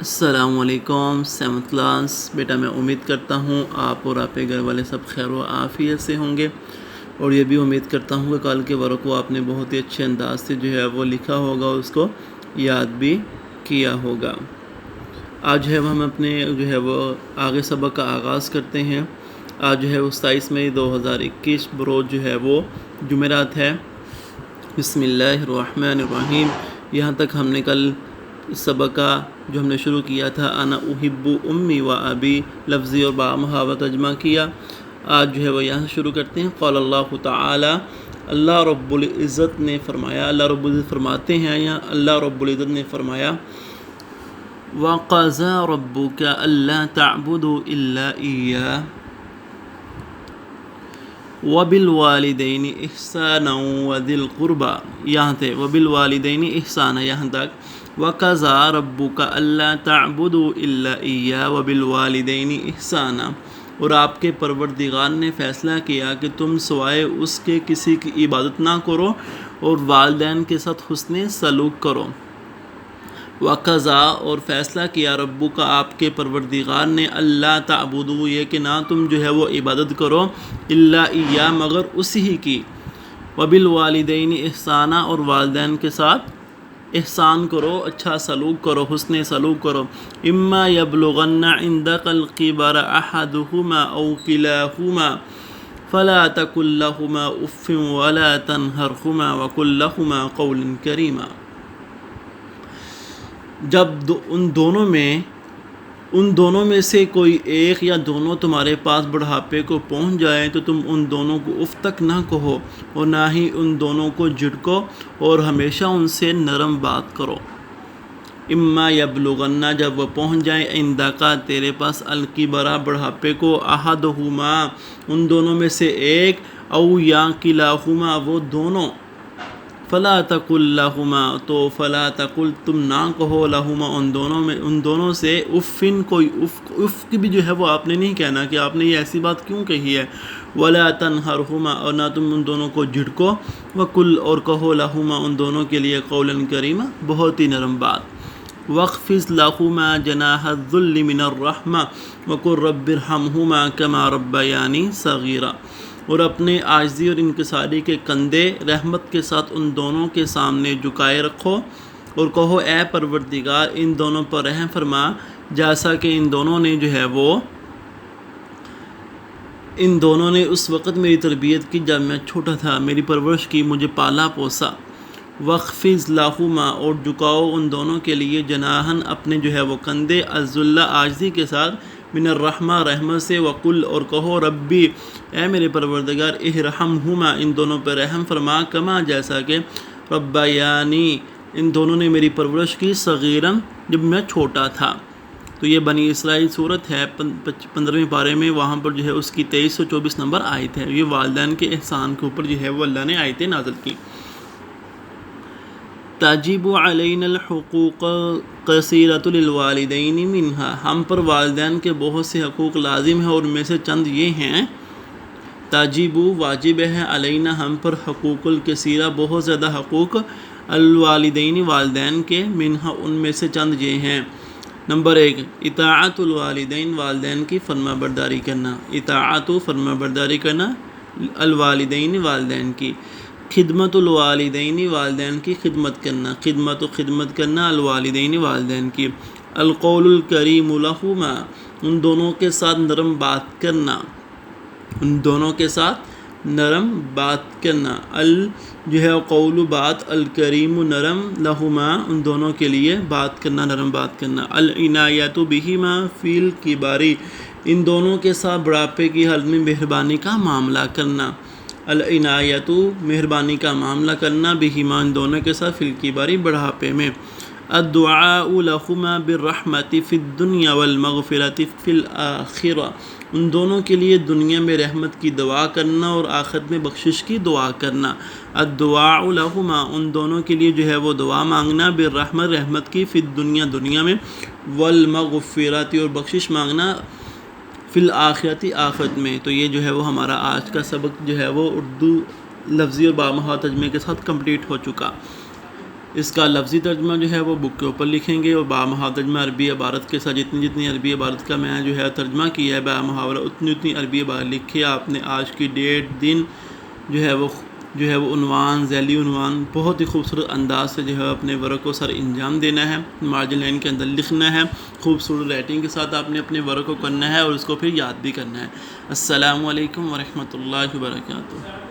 السلام علیکم seventh class بیٹا، میں امید کرتا ہوں آپ اور آپ کے گھر والے سب خیر و عافیت سے ہوں گے، اور یہ بھی امید کرتا ہوں کہ کل کے ورق کو آپ نے بہت ہی اچھے انداز سے جو ہے وہ لکھا ہوگا، اس کو یاد بھی کیا ہوگا۔ آج ہے وہ ہم اپنے جو ہے وہ آگے سبق کا آغاز کرتے ہیں۔ آج جو ہے 27 مئی 2021 بروز جو ہے وہ جمعرات ہے۔ بسم اللہ الرحمن الرحیم۔ یہاں تک ہم نے کل سبق کا جو ہم نے شروع کیا تھا انا احب امی و ابی لفظی اور با محاورہ ترجمہ کیا۔ آج جو ہے وہ یہاں سے شروع کرتے ہیں۔ قال اللہ تعالی، اللہ رب العزت نے فرمایا، اللہ رب العزت فرماتے ہیں یہاں اللہ رب العزت نے فرمایا وَقَضَى رَبُّكَ أَلَّا تَعْبُدُوا إِلَّا إِيَّاهُ وَبِالْوَالِدَيْنِ إِحْسَانًا وَذِي الْقُرْبَى، یہاں تھے وَبِالْوَالِدَيْنِ إِحْسَانًا یہاں تک، وَقَضَى رَبُّكَ أَلَّا تَعْبُدُوا إِلَّا إِيَّاهُ وَبِالْوَالِدَيْنِ إِحْسَانًا، اور آپ کے پروردگار نے فیصلہ کیا کہ تم سوائے اس کے کسی کی عبادت نہ کرو اور والدین کے ساتھ حسن سلوک کرو۔ وَقَضَى، اور فیصلہ کیا، ربو کا آپ کے پروردگار نے، اللہ تعبدو، یہ کہ نہ تم جو ہے وہ عبادت کرو، الا ایہ، مگر اسی ہی کی، وبالوالدین احسانا، اور والدین کے ساتھ احسان کرو، اچھا سلوک کرو، حسن سلوک کرو۔ اما یبلغن عندک الکبر احدہما او کلاہما فلا تقل لہما اف ولا تنہرہما وقل لہما قولا کریما، جب ان دونوں میں سے کوئی ایک یا دونوں تمہارے پاس بڑھاپے کو پہنچ جائیں تو تم ان دونوں کو اف تک نہ کہو، اور نہ ہی ان دونوں کو جھڑکو، اور ہمیشہ ان سے نرم بات کرو۔ اما یبلغن، جب وہ پہنچ جائیں، عندک، تیرے پاس، الکبر، بڑھاپے کو، احدہما، ان دونوں میں سے ایک، او یا کلاہما، وہ دونوں، فلا تقل لہما، تو فلا تقل، تم نہ کہو، لہما، ان دونوں سے، افن، کوئی اف کی بھی جو ہے وہ آپ نے نہیں کہنا کہ آپ نے یہ ایسی بات کیوں کہی ہے، ولا تنہرہما، اور نہ تم ان دونوں کو جھڑکو، وقل، اور کہو، لہما، ان دونوں کے لیے، قولا کریما، بہت ہی نرم بات۔ واخفض لہما جناح الذل من الرحمہ وقل رب ارحمہما کما ربیانی صغیرا، اور اپنے عاجزی اور انکساری کے کندھے رحمت کے ساتھ ان دونوں کے سامنے جھکائے رکھو، اور کہو، اے پروردگار، ان دونوں پر رحم فرما، جیسا کہ ان دونوں نے اس وقت میری تربیت کی جب میں چھوٹا تھا، میری پرورش کی، مجھے پالا پوسا۔ وَخْفِضْ لَهُمَا، اور جھکاؤ ان دونوں کے لیے، جناحً، اپنے جو ہے وہ کندھے، الذل، عاجزی کے ساتھ، من الرحمہ، رحمت سے، وقل، اور کہو، ربی، اے میرے پروردگار، ارحمہما، ان دونوں پہ رحم فرما، کما، جیسا کہ، ربیانی، ان دونوں نے میری پرورش کی، صغیراً، جب میں چھوٹا تھا۔ تو یہ بنی اسرائیل صورت ہے 15ویں پارے میں، وہاں پر جو ہے اس کی 2324 نمبر آیت ہے۔ یہ والدین کے احسان کے اوپر جو ہے وہ اللہ نے آیتیں نازل کی۔ تجب علینا الحقوق کثیرۃ للوالدین منہا، ہم پر والدین کے بہت سے حقوق لازم ہیں، اور ان میں سے چند یہ ہیں۔ تجب، واجب ہے، علینا، ہم پر، حقوق الکثیرہ، بہت زیادہ حقوق، الوالدین، والدین کے، منہا، ان میں سے چند یہ ہیں۔ نمبر 1، اطاعت الوالدین، والدین کی فرما برداری کرنا، اطاعت، فرما برداری کرنا، الوالدین، والدین کی، خدمت الوالدین، والدین کی خدمت کرنا، خدمت کرنا، الوالدین، والدین کی، القول الکریم لہما، ان دونوں کے ساتھ نرم بات کرنا، ان دونوں کے ساتھ نرم بات کرنا، جو ہے قول، بات، الکریم، نرم، لہما، ان دونوں کے لیے بات کرنا، نرم بات کرنا، العنایۃ بہما فی الکبر، ان دونوں کے ساتھ بڑھاپے کی حالت میں مہربانی کا معاملہ کرنا، العنایۃ، مہربانی کا معاملہ کرنا، بہما، ان دونوں کے ساتھ، فی الکبر، بڑھاپے میں، الدعاء لہما بالرحمۃ فی الدنیا والمغفرۃ فی الآخرہ، ان دونوں کے لیے دنیا میں رحمت کی دعا کرنا اور آخرت میں بخشش کی دعا کرنا، الدعاء لہما، ان دونوں کے لیے جو ہے وہ دعا مانگنا، بالرحمت، رحمت کی، فی الدنیا، دنیا میں، والمغفرۃ، اور بخشش مانگنا، فی الآخرۃ، آخرت میں۔ تو یہ جو ہے وہ ہمارا آج کا سبق جو ہے وہ اردو لفظی اور بامحاورہ ترجمے کے ساتھ کمپلیٹ ہو چکا۔ اس کا لفظی ترجمہ جو ہے وہ بک کے اوپر لکھیں گے، اور بامحاورہ ترجمہ عربی عبارت کے ساتھ جتنی عربی عبارت کا میں جو ہے ترجمہ کیا ہے بامحاورہ اتنی عربی عبارت لکھ کے آپ نے آج کی ڈیٹ دن جو ہے وہ عنوان ذیلی عنوان بہت ہی خوبصورت انداز سے جو ہے اپنے ورق کو سر انجام دینا ہے، مارجن لائن کے اندر لکھنا ہے، خوبصورت رائٹنگ کے ساتھ آپ نے اپنے ورق کو کرنا ہے اور اس کو پھر یاد بھی کرنا ہے۔ السلام علیکم ورحمۃ اللہ وبرکاتہ۔